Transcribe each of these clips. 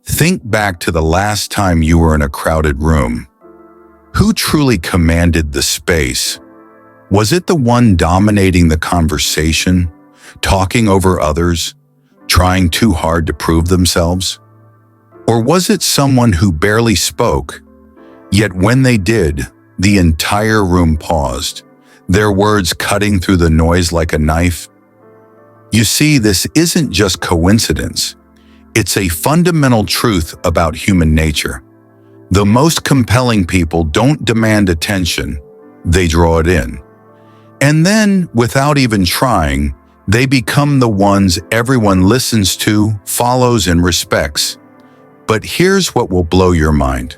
Think back to the last time you were in a crowded room. Who truly commanded the space? Was it the one dominating the conversation, talking over others, trying too hard to prove themselves? Or was it someone who barely spoke, yet when they did, the entire room paused, their words cutting through the noise like a knife? You see, this isn't just coincidence. It's a fundamental truth about human nature. The most compelling people don't demand attention, they draw it in. And then, without even trying, they become the ones everyone listens to, follows, and respects. But here's what will blow your mind.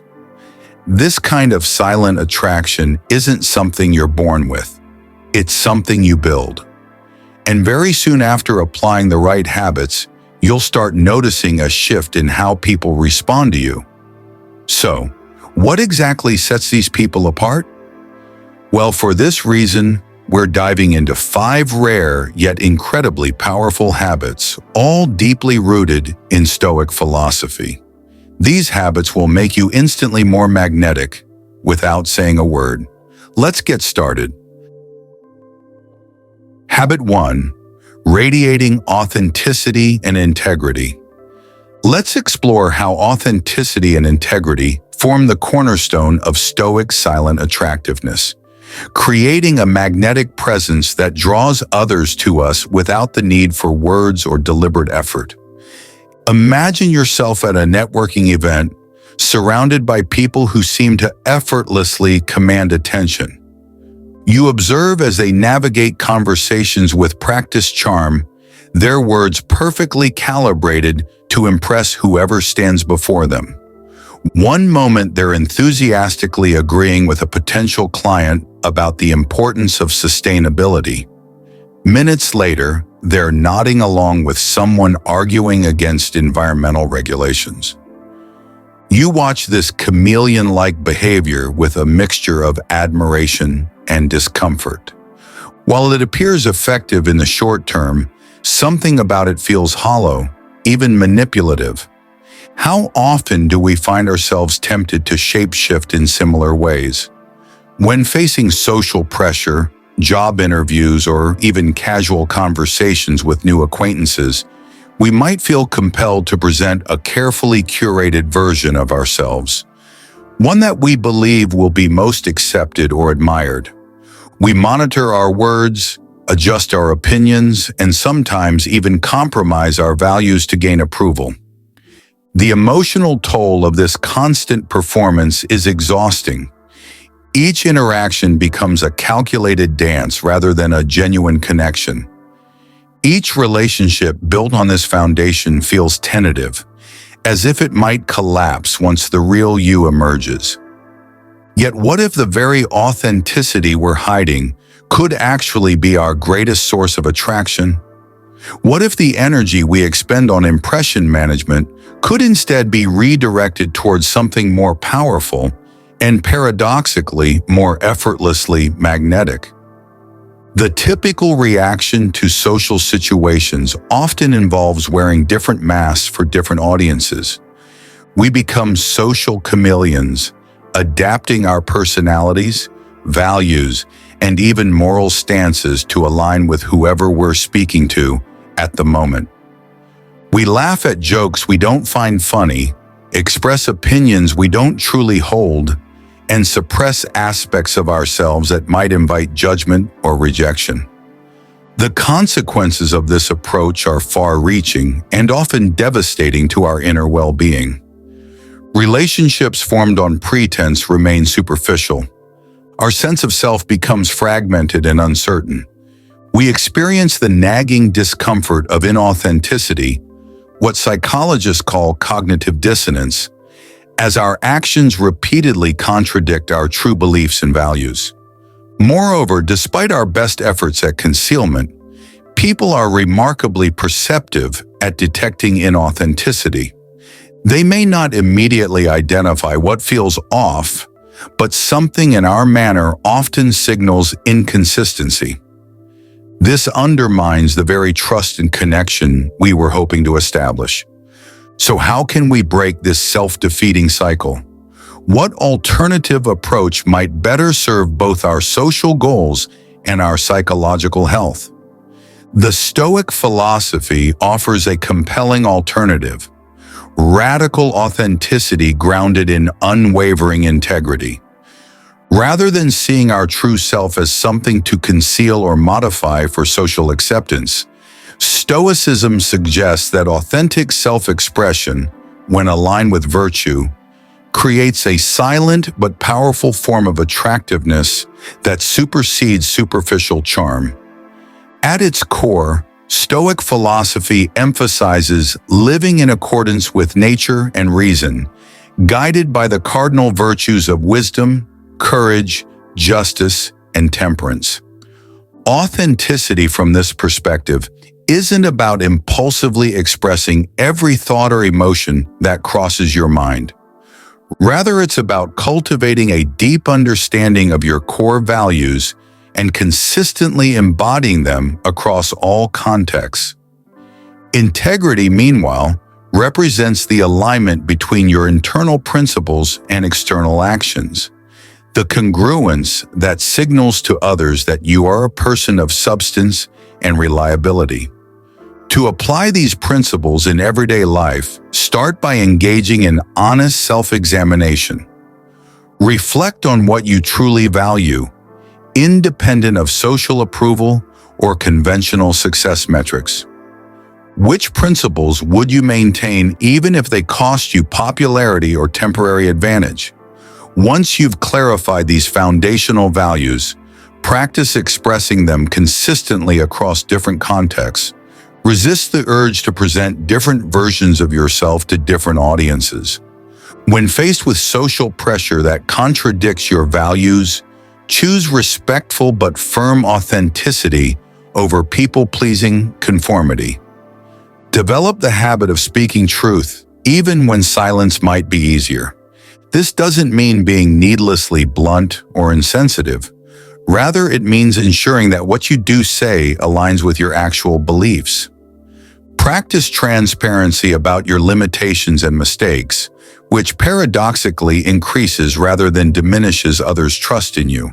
This kind of silent attraction isn't something you're born with. It's something you build. And very soon after applying the right habits, you'll start noticing a shift in how people respond to you. So, what exactly sets these people apart? Well, for this reason, we're diving into 5 rare yet incredibly powerful habits, all deeply rooted in Stoic philosophy. These habits will make you instantly more magnetic without saying a word. Let's get started. Habit 1. Radiating authenticity and integrity. Let's explore how authenticity and integrity form the cornerstone of Stoic silent attractiveness, creating a magnetic presence that draws others to us without the need for words or deliberate effort. Imagine yourself at a networking event, surrounded by people who seem to effortlessly command attention. You observe as they navigate conversations with practiced charm, their words perfectly calibrated to impress whoever stands before them. One moment they're enthusiastically agreeing with a potential client about the importance of sustainability. Minutes later, they're nodding along with someone arguing against environmental regulations. You watch this chameleon-like behavior with a mixture of admiration and discomfort. While it appears effective in the short term, something about it feels hollow, even manipulative. How often do we find ourselves tempted to shapeshift in similar ways? When facing social pressure, job interviews, or even casual conversations with new acquaintances, we might feel compelled to present a carefully curated version of ourselves, one that we believe will be most accepted or admired. We monitor our words, adjust our opinions, and sometimes even compromise our values to gain approval. The emotional toll of this constant performance is exhausting. Each interaction becomes a calculated dance rather than a genuine connection. Each relationship built on this foundation feels tentative, as if it might collapse once the real you emerges. Yet what if the very authenticity we're hiding could actually be our greatest source of attraction? What if the energy we expend on impression management could instead be redirected towards something more powerful and paradoxically more effortlessly magnetic? The typical reaction to social situations often involves wearing different masks for different audiences. We become social chameleons, adapting our personalities, values, and even moral stances to align with whoever we're speaking to at the moment. We laugh at jokes we don't find funny, express opinions we don't truly hold, and suppress aspects of ourselves that might invite judgment or rejection. The consequences of this approach are far-reaching and often devastating to our inner well-being. Relationships formed on pretense remain superficial. Our sense of self becomes fragmented and uncertain. We experience the nagging discomfort of inauthenticity, what psychologists call cognitive dissonance, as our actions repeatedly contradict our true beliefs and values. Moreover, despite our best efforts at concealment, people are remarkably perceptive at detecting inauthenticity. They may not immediately identify what feels off, but something in our manner often signals inconsistency. This undermines the very trust and connection we were hoping to establish. So how can we break this self-defeating cycle? What alternative approach might better serve both our social goals and our psychological health? The Stoic philosophy offers a compelling alternative: radical authenticity grounded in unwavering integrity. Rather than seeing our true self as something to conceal or modify for social acceptance, Stoicism suggests that authentic self-expression, when aligned with virtue, creates a silent but powerful form of attractiveness that supersedes superficial charm. At its core, Stoic philosophy emphasizes living in accordance with nature and reason, guided by the cardinal virtues of wisdom, courage, justice, and temperance. Authenticity from this perspective isn't about impulsively expressing every thought or emotion that crosses your mind. Rather, it's about cultivating a deep understanding of your core values and consistently embodying them across all contexts. Integrity, meanwhile, represents the alignment between your internal principles and external actions, the congruence that signals to others that you are a person of substance and reliability. To apply these principles in everyday life, start by engaging in honest self-examination. Reflect on what you truly value, independent of social approval or conventional success metrics. Which principles would you maintain even if they cost you popularity or temporary advantage? Once you've clarified these foundational values, practice expressing them consistently across different contexts. Resist the urge to present different versions of yourself to different audiences. When faced with social pressure that contradicts your values, choose respectful but firm authenticity over people-pleasing conformity. Develop the habit of speaking truth, even when silence might be easier. This doesn't mean being needlessly blunt or insensitive. Rather, it means ensuring that what you do say aligns with your actual beliefs. Practice transparency about your limitations and mistakes, which paradoxically increases rather than diminishes others' trust in you.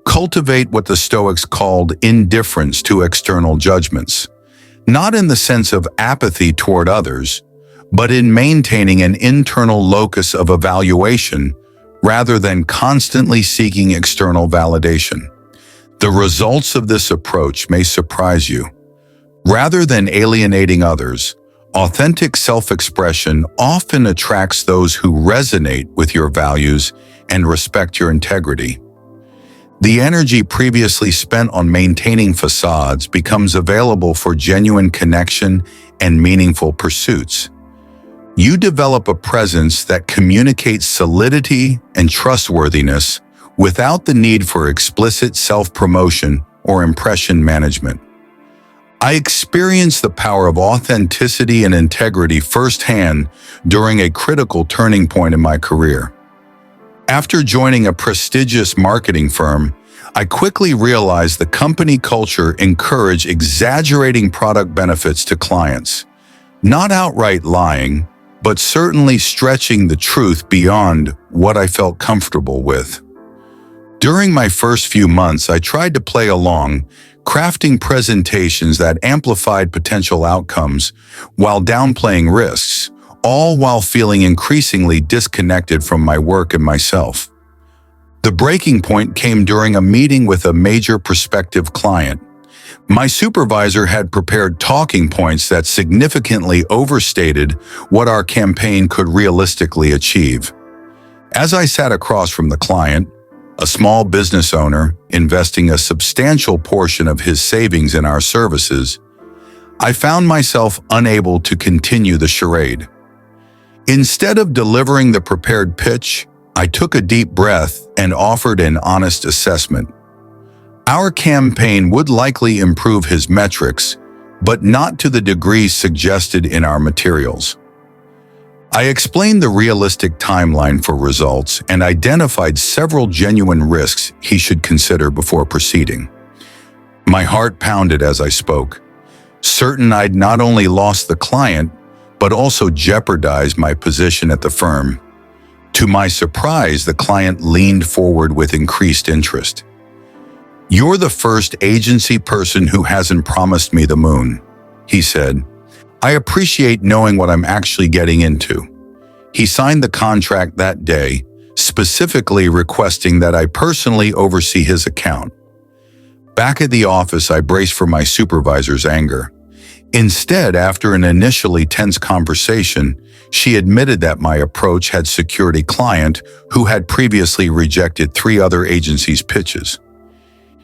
Cultivate what the Stoics called indifference to external judgments, not in the sense of apathy toward others, but in maintaining an internal locus of evaluation rather than constantly seeking external validation. The results of this approach may surprise you. Rather than alienating others, authentic self-expression often attracts those who resonate with your values and respect your integrity. The energy previously spent on maintaining facades becomes available for genuine connection and meaningful pursuits. You develop a presence that communicates solidity and trustworthiness without the need for explicit self-promotion or impression management. I experienced the power of authenticity and integrity firsthand during a critical turning point in my career. After joining a prestigious marketing firm, I quickly realized the company culture encouraged exaggerating product benefits to clients, not outright lying, but certainly stretching the truth beyond what I felt comfortable with. During my first few months, I tried to play along, crafting presentations that amplified potential outcomes while downplaying risks, all while feeling increasingly disconnected from my work and myself. The breaking point came during a meeting with a major prospective client. My supervisor had prepared talking points that significantly overstated what our campaign could realistically achieve. As I sat across from the client, a small business owner investing a substantial portion of his savings in our services, I found myself unable to continue the charade. Instead of delivering the prepared pitch, I took a deep breath and offered an honest assessment. Our campaign would likely improve his metrics, but not to the degree suggested in our materials. I explained the realistic timeline for results and identified several genuine risks he should consider before proceeding. My heart pounded as I spoke, certain I'd not only lost the client, but also jeopardized my position at the firm. To my surprise, the client leaned forward with increased interest. "You're the first agency person who hasn't promised me the moon," he said. "I appreciate knowing what I'm actually getting into." He signed the contract that day, specifically requesting that I personally oversee his account. Back at the office, I braced for my supervisor's anger. Instead, after an initially tense conversation, she admitted that my approach had secured a client who had previously rejected 3 other agencies' pitches.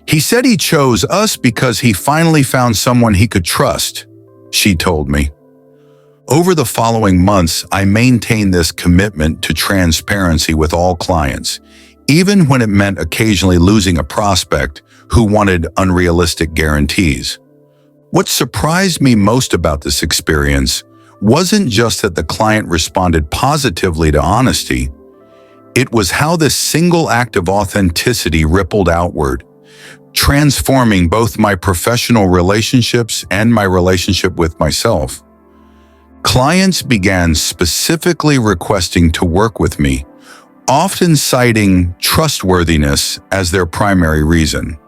"He said he chose us because he finally found someone he could trust," she told me. Over the following months, I maintained this commitment to transparency with all clients, even when it meant occasionally losing a prospect who wanted unrealistic guarantees. What surprised me most about this experience wasn't just that the client responded positively to honesty. It was how this single act of authenticity rippled outward, transforming both my professional relationships and my relationship with myself. Clients began specifically requesting to work with me, often citing trustworthiness as their primary reason.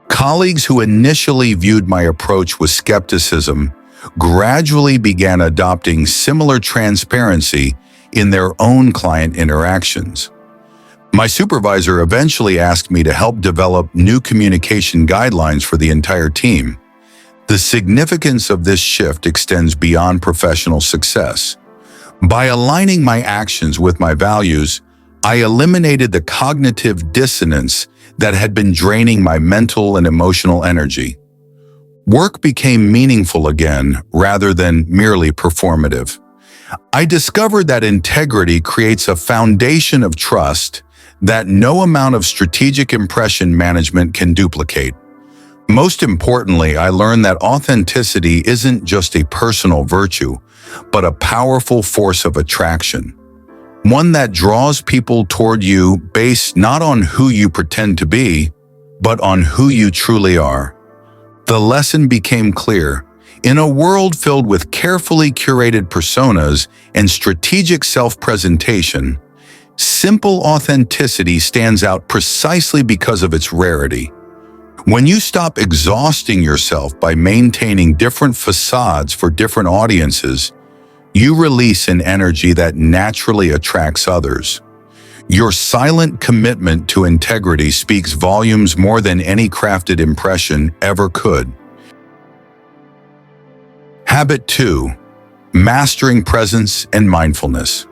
Colleagues who initially viewed my approach with skepticism gradually began adopting similar transparency in their own client interactions. My supervisor eventually asked me to help develop new communication guidelines for the entire team. The significance of this shift extends beyond professional success. By aligning my actions with my values, I eliminated the cognitive dissonance that had been draining my mental and emotional energy. Work became meaningful again rather than merely performative. I discovered that integrity creates a foundation of trust that no amount of strategic impression management can duplicate. Most importantly, I learned that authenticity isn't just a personal virtue, but a powerful force of attraction. One that draws people toward you based not on who you pretend to be, but on who you truly are. The lesson became clear. In a world filled with carefully curated personas and strategic self-presentation, simple authenticity stands out precisely because of its rarity. When you stop exhausting yourself by maintaining different facades for different audiences, you release an energy that naturally attracts others. Your silent commitment to integrity speaks volumes more than any crafted impression ever could. Habit 2. Mastering presence and mindfulness.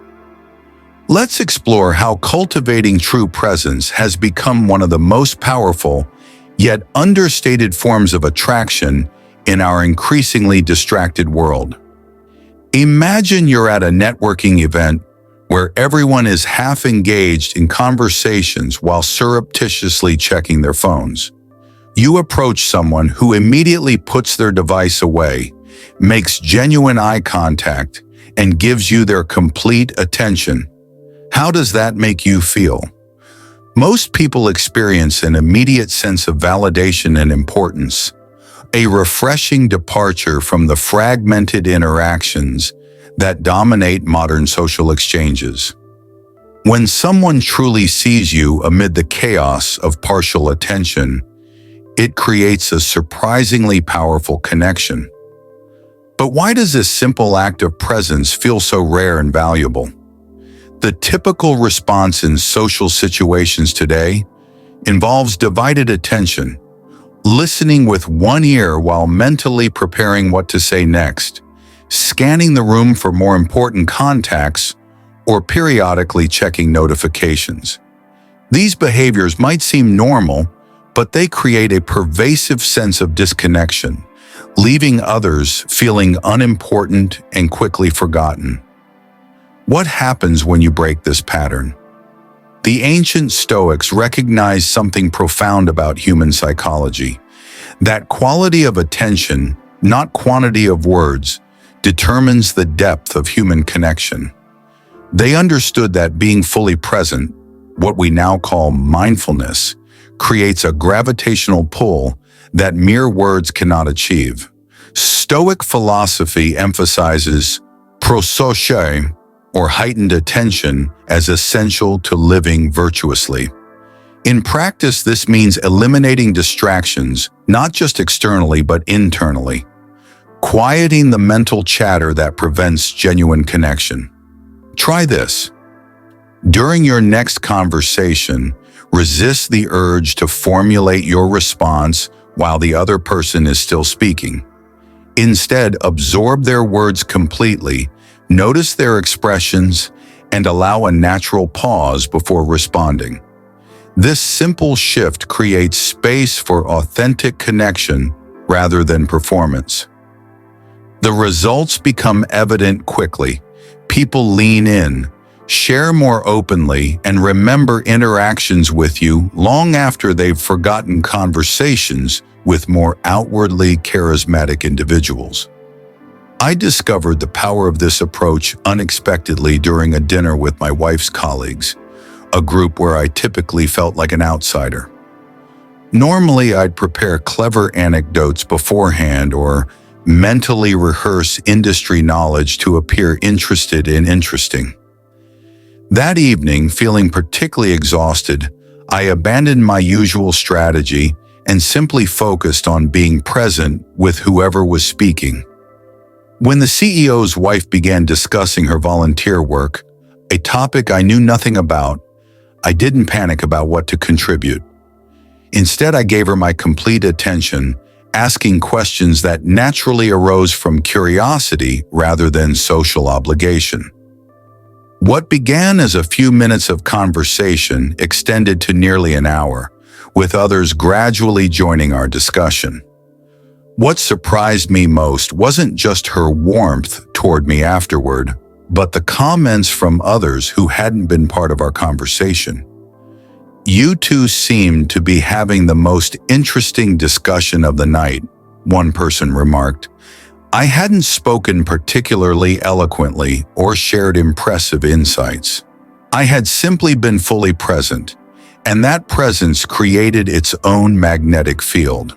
Let's explore how cultivating true presence has become one of the most powerful, yet understated forms of attraction in our increasingly distracted world. Imagine you're at a networking event where everyone is half engaged in conversations while surreptitiously checking their phones. You approach someone who immediately puts their device away, makes genuine eye contact, and gives you their complete attention. How does that make you feel? Most people experience an immediate sense of validation and importance, a refreshing departure from the fragmented interactions that dominate modern social exchanges. When someone truly sees you amid the chaos of partial attention, it creates a surprisingly powerful connection. But why does this simple act of presence feel so rare and valuable? The typical response in social situations today involves divided attention, listening with one ear while mentally preparing what to say next, scanning the room for more important contacts, or periodically checking notifications. These behaviors might seem normal, but they create a pervasive sense of disconnection, leaving others feeling unimportant and quickly forgotten. What happens when you break this pattern? The ancient Stoics recognized something profound about human psychology. That quality of attention, not quantity of words, determines the depth of human connection. They understood that being fully present, what we now call mindfulness, creates a gravitational pull that mere words cannot achieve. Stoic philosophy emphasizes prosocial, or heightened attention as essential to living virtuously. In practice, this means eliminating distractions, not just externally but internally, quieting the mental chatter that prevents genuine connection. Try this. During your next conversation, resist the urge to formulate your response while the other person is still speaking. Instead, absorb their words completely, notice their expressions, and allow a natural pause before responding. This simple shift creates space for authentic connection rather than performance. The results become evident quickly. People lean in, share more openly, and remember interactions with you long after they've forgotten conversations with more outwardly charismatic individuals. I discovered the power of this approach unexpectedly during a dinner with my wife's colleagues, a group where I typically felt like an outsider. Normally, I'd prepare clever anecdotes beforehand or mentally rehearse industry knowledge to appear interested and interesting. That evening, feeling particularly exhausted, I abandoned my usual strategy and simply focused on being present with whoever was speaking. When the CEO's wife began discussing her volunteer work, a topic I knew nothing about, I didn't panic about what to contribute. Instead, I gave her my complete attention, asking questions that naturally arose from curiosity rather than social obligation. What began as a few minutes of conversation extended to nearly an hour, with others gradually joining our discussion. What surprised me most wasn't just her warmth toward me afterward, but the comments from others who hadn't been part of our conversation. "You two seemed to be having the most interesting discussion of the night," one person remarked. I hadn't spoken particularly eloquently or shared impressive insights. I had simply been fully present, and that presence created its own magnetic field.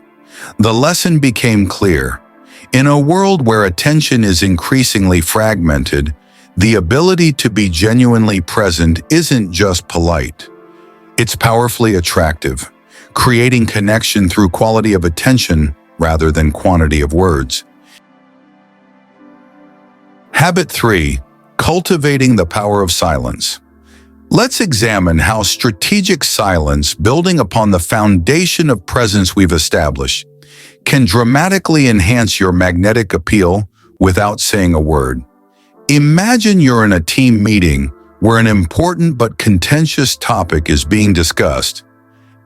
The lesson became clear. In a world where attention is increasingly fragmented, the ability to be genuinely present isn't just polite. It's powerfully attractive, creating connection through quality of attention rather than quantity of words. Habit 3. Cultivating the power of silence. Let's examine how strategic silence, building upon the foundation of presence we've established, can dramatically enhance your magnetic appeal without saying a word. Imagine you're in a team meeting where an important but contentious topic is being discussed.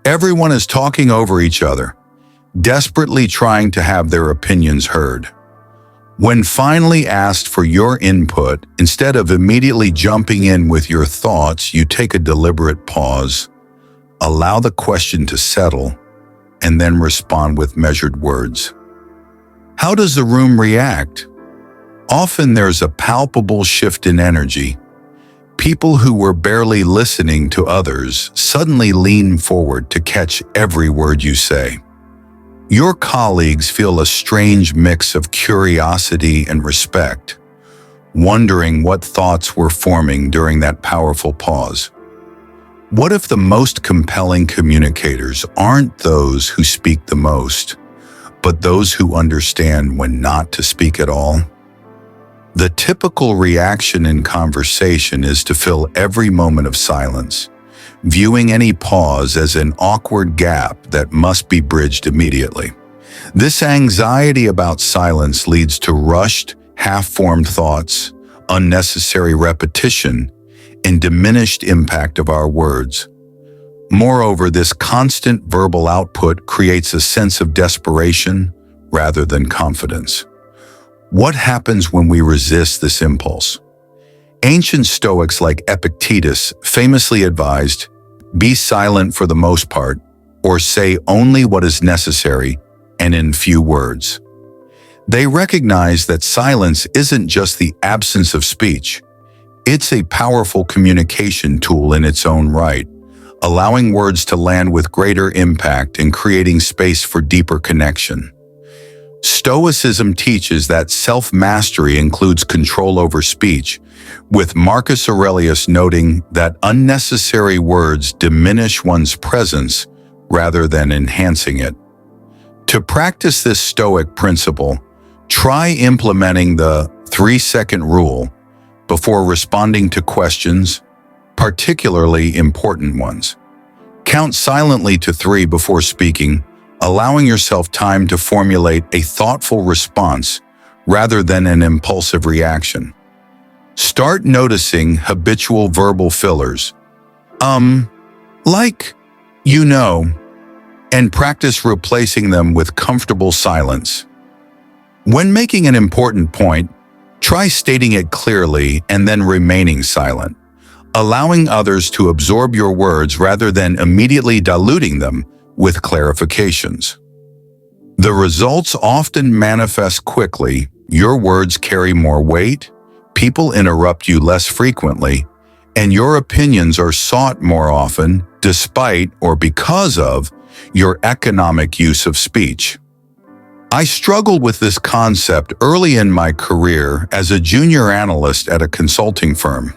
Everyone is talking over each other, desperately trying to have their opinions heard. When finally asked for your input, instead of immediately jumping in with your thoughts, you take a deliberate pause, allow the question to settle, and then respond with measured words. How does the room react? Often there's a palpable shift in energy. People who were barely listening to others suddenly lean forward to catch every word you say. Your colleagues feel a strange mix of curiosity and respect, wondering what thoughts were forming during that powerful pause. What if the most compelling communicators aren't those who speak the most, but those who understand when not to speak at all? The typical reaction in conversation is to fill every moment of silence, viewing any pause as an awkward gap that must be bridged immediately. This anxiety about silence leads to rushed, half-formed thoughts, unnecessary repetition, and diminished impact of our words. Moreover, this constant verbal output creates a sense of desperation rather than confidence. What happens when we resist this impulse? Ancient Stoics like Epictetus famously advised, "Be silent for the most part, or say only what is necessary and in few words." They recognize that silence isn't just the absence of speech. It's a powerful communication tool in its own right, allowing words to land with greater impact and creating space for deeper connection. Stoicism teaches that self-mastery includes control over speech, with Marcus Aurelius noting that unnecessary words diminish one's presence rather than enhancing it. To practice this Stoic principle, try implementing the 3-second rule before responding to questions, particularly important ones. Count silently to 3 before speaking, allowing yourself time to formulate a thoughtful response rather than an impulsive reaction. Start noticing habitual verbal fillers, like, you know, and practice replacing them with comfortable silence. When making an important point, try stating it clearly and then remaining silent, allowing others to absorb your words rather than immediately diluting them with clarifications. The results often manifest quickly. Your words carry more weight, people interrupt you less frequently, and your opinions are sought more often, despite or because of your economic use of speech. I struggled with this concept early in my career as a junior analyst at a consulting firm.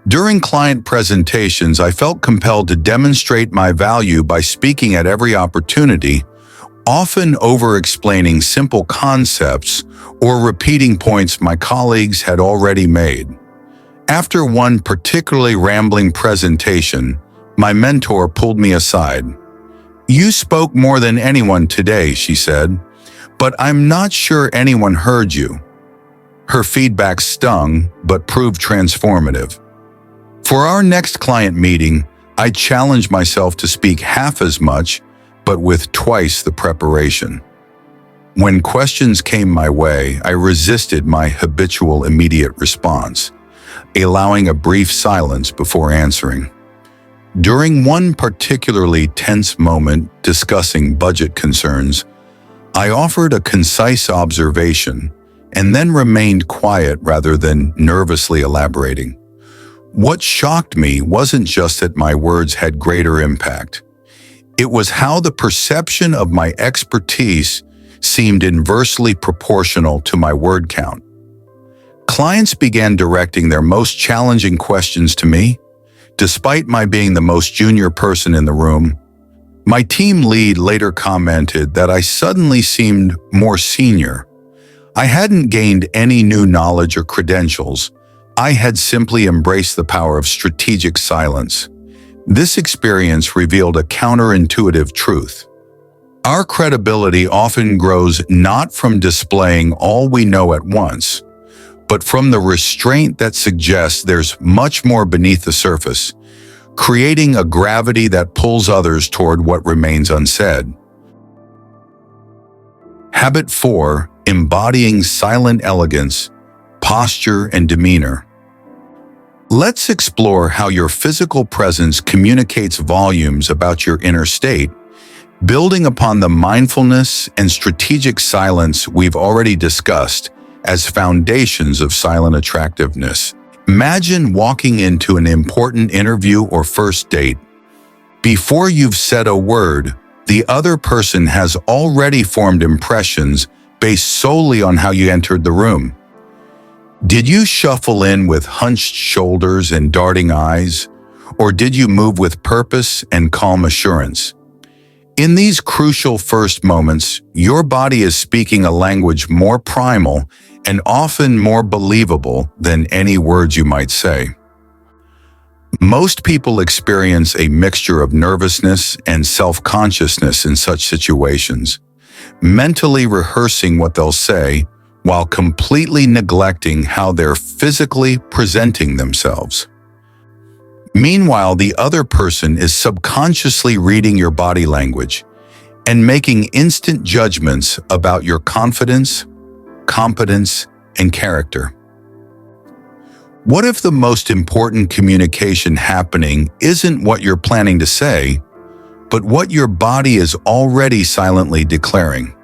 During client presentations, I felt compelled to demonstrate my value by speaking at every opportunity, often over-explaining simple concepts or repeating points my colleagues had already made. After one particularly rambling presentation, my mentor pulled me aside. "You spoke more than anyone today," she said, "but I'm not sure anyone heard you." Her feedback stung, but proved transformative. For our next client meeting, I challenged myself to speak half as much, but with twice the preparation. When questions came my way, I resisted my habitual immediate response, allowing a brief silence before answering. During one particularly tense moment discussing budget concerns, I offered a concise observation and then remained quiet rather than nervously elaborating. What shocked me wasn't just that my words had greater impact. It was how the perception of my expertise seemed inversely proportional to my word count. Clients began directing their most challenging questions to me, despite my being the most junior person in the room. My team lead later commented that I suddenly seemed more senior. I hadn't gained any new knowledge or credentials. I had simply embraced the power of strategic silence. This experience revealed a counterintuitive truth. Our credibility often grows not from displaying all we know at once, but from the restraint that suggests there's much more beneath the surface, creating a gravity that pulls others toward what remains unsaid. Habit 4. Embodying silent elegance, posture, and demeanor. Let's explore how your physical presence communicates volumes about your inner state, building upon the mindfulness and strategic silence we've already discussed as foundations of silent attractiveness. Imagine walking into an important interview or first date. Before you've said a word, the other person has already formed impressions based solely on how you entered the room. Did you shuffle in with hunched shoulders and darting eyes, or did you move with purpose and calm assurance? In these crucial first moments, your body is speaking a language more primal and often more believable than any words you might say. Most people experience a mixture of nervousness and self-consciousness in such situations, mentally rehearsing what they'll say while completely neglecting how they're physically presenting themselves. Meanwhile, the other person is subconsciously reading your body language and making instant judgments about your confidence, competence, and character. What if the most important communication happening isn't what you're planning to say, but what your body is already silently declaring?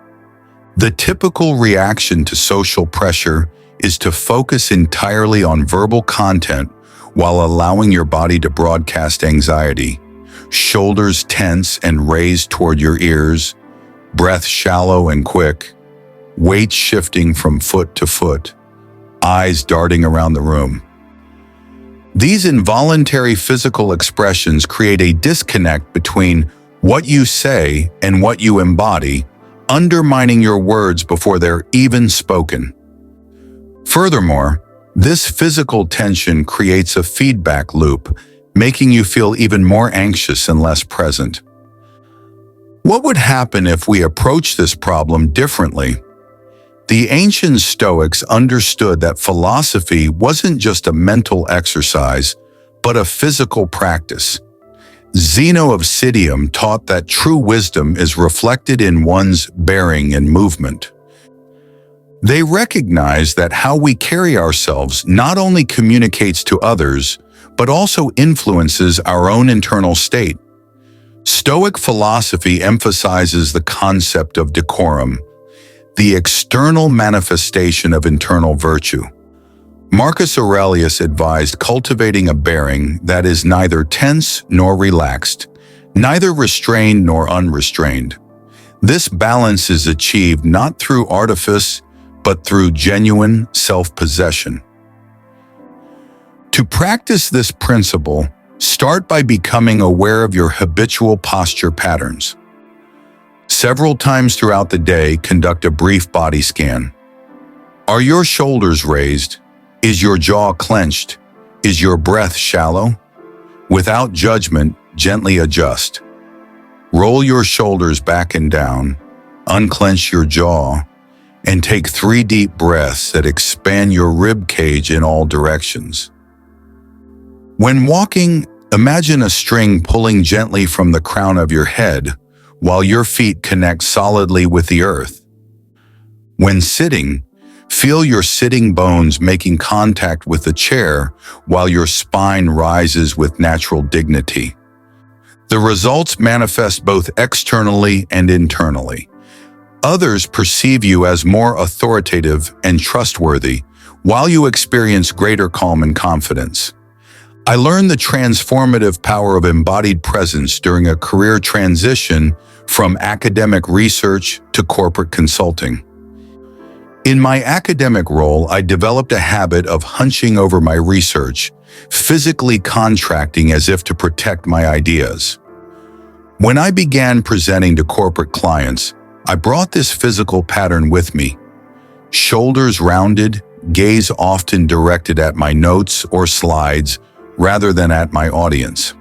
The typical reaction to social pressure is to focus entirely on verbal content while allowing your body to broadcast anxiety. Shoulders tense and raised toward your ears, breath shallow and quick. weight shifting from foot to foot, eyes darting around the room. These involuntary physical expressions create a disconnect between what you say and what you embody, undermining your words before they're even spoken. Furthermore, this physical tension creates a feedback loop, making you feel even more anxious and less present. What would happen if we approach this problem differently? The ancient Stoics understood that philosophy wasn't just a mental exercise, but a physical practice. Zeno of Citium taught that true wisdom is reflected in one's bearing and movement. They recognized that how we carry ourselves not only communicates to others, but also influences our own internal state. Stoic philosophy emphasizes the concept of decorum, the external manifestation of internal virtue. Marcus Aurelius advised cultivating a bearing that is neither tense nor relaxed, neither restrained nor unrestrained. This balance is achieved not through artifice, but through genuine self-possession. To practice this principle, start by becoming aware of your habitual posture patterns. Several times throughout the day, conduct a brief body scan. Are your shoulders raised? Is your jaw clenched? Is your breath shallow? Without judgment, gently adjust. Roll your shoulders back and down, unclench your jaw, and take 3 deep breaths that expand your rib cage in all directions. When walking, imagine a string pulling gently from the crown of your head while your feet connect solidly with the earth. When sitting, feel your sitting bones making contact with the chair while your spine rises with natural dignity. The results manifest both externally and internally. Others perceive you as more authoritative and trustworthy, while you experience greater calm and confidence. I learned the transformative power of embodied presence during a career transition from academic research to corporate consulting. In my academic role, I developed a habit of hunching over my research, physically contracting as if to protect my ideas. When I began presenting to corporate clients, I brought this physical pattern with me. Shoulders rounded, gaze often directed at my notes or slides rather than at my audience.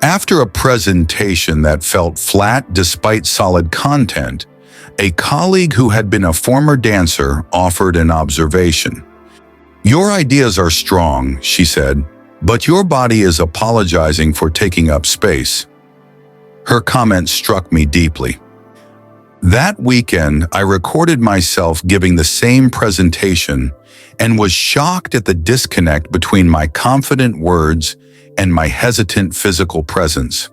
After a presentation that felt flat despite solid content, a colleague who had been a former dancer offered an observation. "Your ideas are strong," she said, "but your body is apologizing for taking up space." Her comment struck me deeply. That weekend, I recorded myself giving the same presentation and was shocked at the disconnect between my confident words and my hesitant physical presence.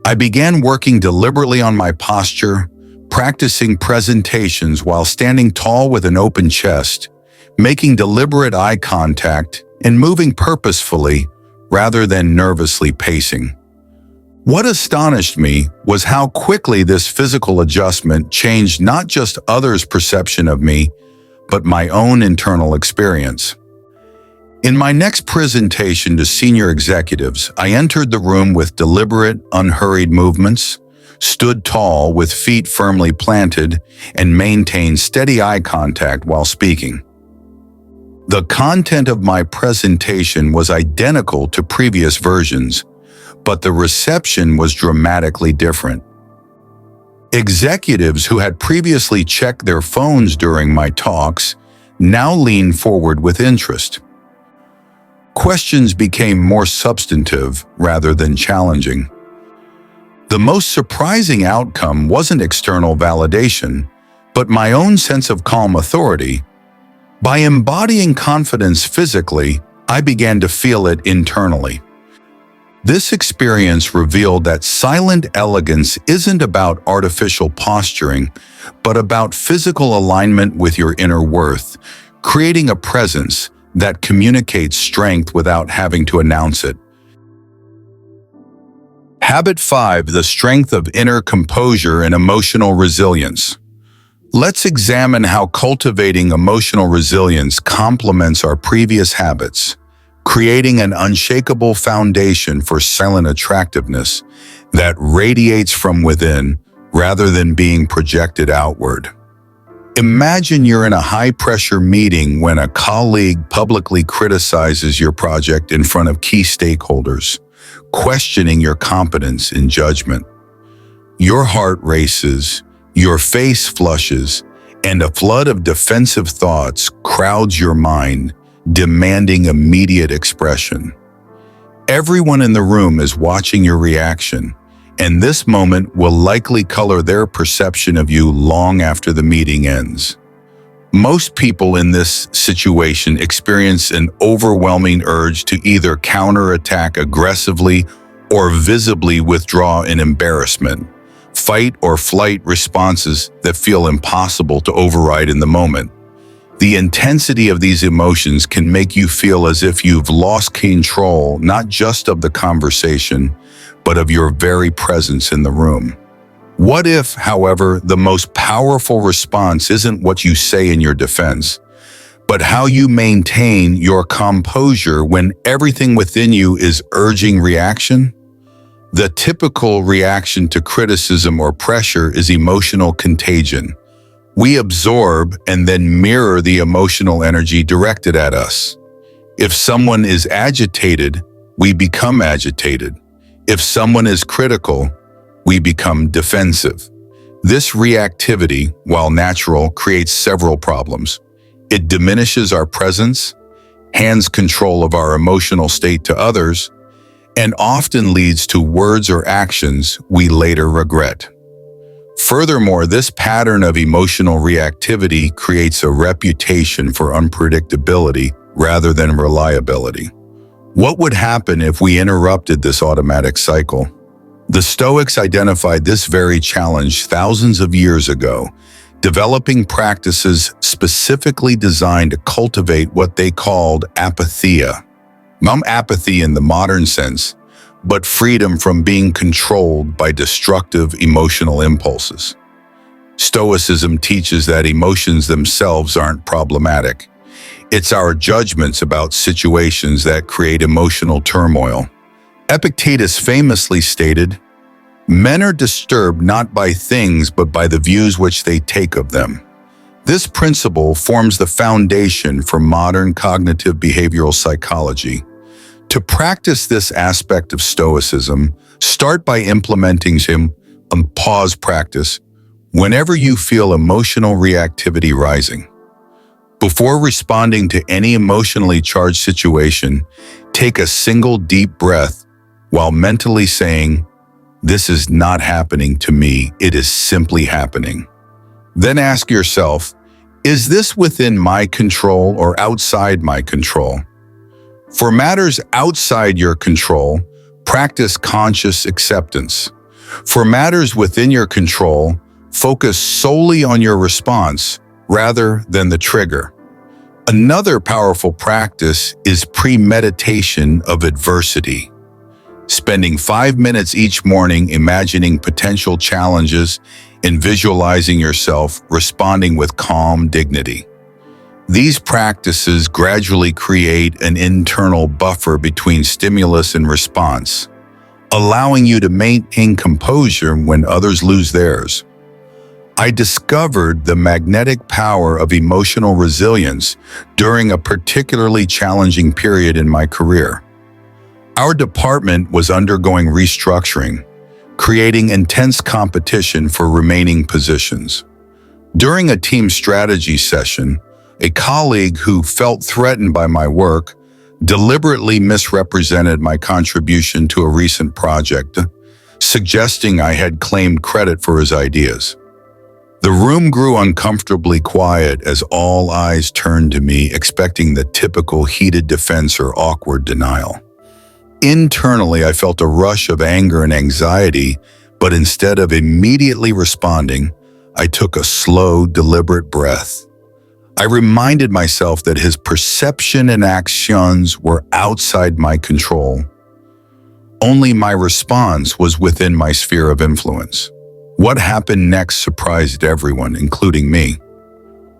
I began working deliberately on my posture, practicing presentations while standing tall with an open chest, making deliberate eye contact, and moving purposefully rather than nervously pacing. What astonished me was how quickly this physical adjustment changed not just others' perception of me, but my own internal experience. In my next presentation to senior executives, I entered the room with deliberate, unhurried movements, stood tall with feet firmly planted, and maintained steady eye contact while speaking. The content of my presentation was identical to previous versions, but the reception was dramatically different. Executives who had previously checked their phones during my talks now leaned forward with interest. Questions became more substantive rather than challenging. The most surprising outcome wasn't external validation, but my own sense of calm authority. By embodying confidence physically, I began to feel it internally. This experience revealed that silent elegance isn't about artificial posturing, but about physical alignment with your inner worth, creating a presence that communicates strength without having to announce it. Habit 5: the strength of inner composure and emotional resilience. Let's examine how cultivating emotional resilience complements our previous habits, creating an unshakable foundation for silent attractiveness that radiates from within rather than being projected outward. Imagine you're in a high-pressure meeting when a colleague publicly criticizes your project in front of key stakeholders, questioning your competence in judgment. Your heart races, your face flushes, and a flood of defensive thoughts crowds your mind, demanding immediate expression. Everyone in the room is watching your reaction, and this moment will likely color their perception of you long after the meeting ends. Most people in this situation experience an overwhelming urge to either counterattack aggressively or visibly withdraw in embarrassment, fight or flight responses that feel impossible to override in the moment. The intensity of these emotions can make you feel as if you've lost control not just of the conversation, but of your very presence in the room. What if, however, the most powerful response isn't what you say in your defense, but how you maintain your composure when everything within you is urging reaction? The typical reaction to criticism or pressure is emotional contagion. We absorb and then mirror the emotional energy directed at us. If someone is agitated, we become agitated. If someone is critical, we become defensive. This reactivity, while natural, creates several problems. It diminishes our presence, hands control of our emotional state to others, and often leads to words or actions we later regret. Furthermore, this pattern of emotional reactivity creates a reputation for unpredictability rather than reliability. What would happen if we interrupted this automatic cycle? The Stoics identified this very challenge thousands of years ago, developing practices specifically designed to cultivate what they called apatheia. Not apathy in the modern sense, but freedom from being controlled by destructive emotional impulses. Stoicism teaches that emotions themselves aren't problematic. It's our judgments about situations that create emotional turmoil. Epictetus famously stated, "Men are disturbed not by things but by the views which they take of them." This principle forms the foundation for modern cognitive behavioral psychology. To practice this aspect of Stoicism, start by implementing a pause practice whenever you feel emotional reactivity rising. Before responding to any emotionally charged situation, take a single deep breath while mentally saying, "This is not happening to me, it is simply happening." Then ask yourself, is this within my control or outside my control? For matters outside your control, practice conscious acceptance. For matters within your control, focus solely on your response rather than the trigger. Another powerful practice is premeditation of adversity. Spending 5 minutes each morning imagining potential challenges and visualizing yourself responding with calm dignity. These practices gradually create an internal buffer between stimulus and response, allowing you to maintain composure when others lose theirs. I discovered the magnetic power of emotional resilience during a particularly challenging period in my career. Our department was undergoing restructuring, creating intense competition for remaining positions. During a team strategy session, a colleague who felt threatened by my work deliberately misrepresented my contribution to a recent project, suggesting I had claimed credit for his ideas. The room grew uncomfortably quiet as all eyes turned to me, expecting the typical heated defense or awkward denial. Internally, I felt a rush of anger and anxiety, but instead of immediately responding, I took a slow, deliberate breath. I reminded myself that his perception and actions were outside my control. Only my response was within my sphere of influence. What happened next surprised everyone, including me.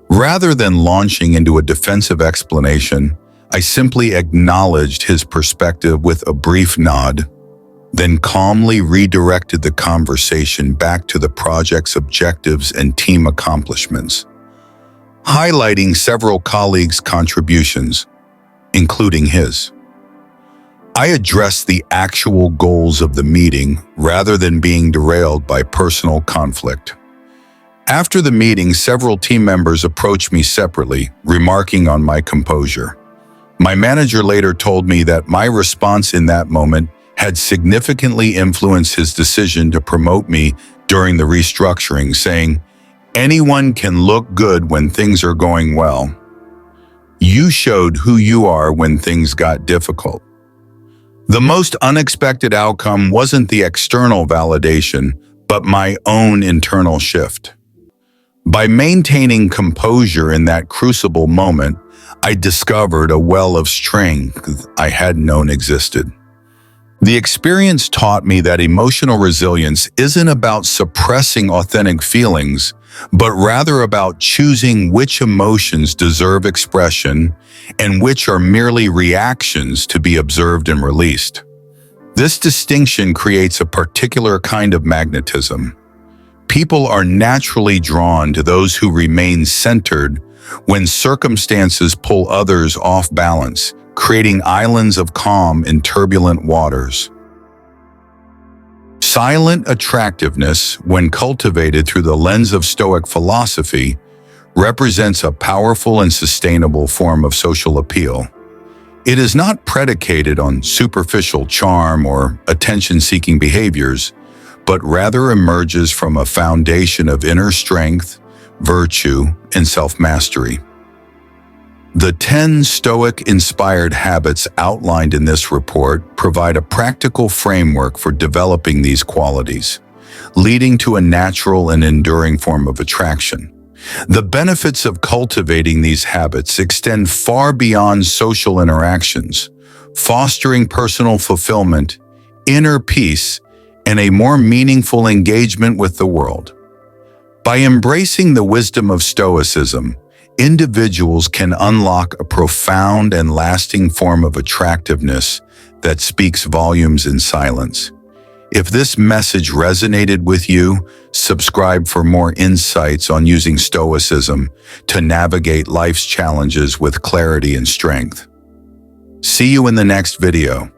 Rather than launching into a defensive explanation, I simply acknowledged his perspective with a brief nod, then calmly redirected the conversation back to the project's objectives and team accomplishments, highlighting several colleagues' contributions, including his. I addressed the actual goals of the meeting rather than being derailed by personal conflict. After the meeting, several team members approached me separately, remarking on my composure. My manager later told me that my response in that moment had significantly influenced his decision to promote me during the restructuring, saying, "Anyone can look good when things are going well. You showed who you are when things got difficult." The most unexpected outcome wasn't the external validation, but my own internal shift. By maintaining composure in that crucible moment, I discovered a well of strength I hadn't known existed. The experience taught me that emotional resilience isn't about suppressing authentic feelings, but rather about choosing which emotions deserve expression and which are merely reactions to be observed and released. This distinction creates a particular kind of magnetism. People are naturally drawn to those who remain centered when circumstances pull others off balance, creating islands of calm in turbulent waters. Silent attractiveness, when cultivated through the lens of Stoic philosophy, represents a powerful and sustainable form of social appeal. It is not predicated on superficial charm or attention-seeking behaviors, but rather emerges from a foundation of inner strength, virtue, and self-mastery. The 10 Stoic-inspired habits outlined in this report provide a practical framework for developing these qualities, leading to a natural and enduring form of attraction. The benefits of cultivating these habits extend far beyond social interactions, fostering personal fulfillment, inner peace, and a more meaningful engagement with the world. By embracing the wisdom of Stoicism, individuals can unlock a profound and lasting form of attractiveness that speaks volumes in silence. If this message resonated with you, subscribe for more insights on using Stoicism to navigate life's challenges with clarity and strength. See you in the next video.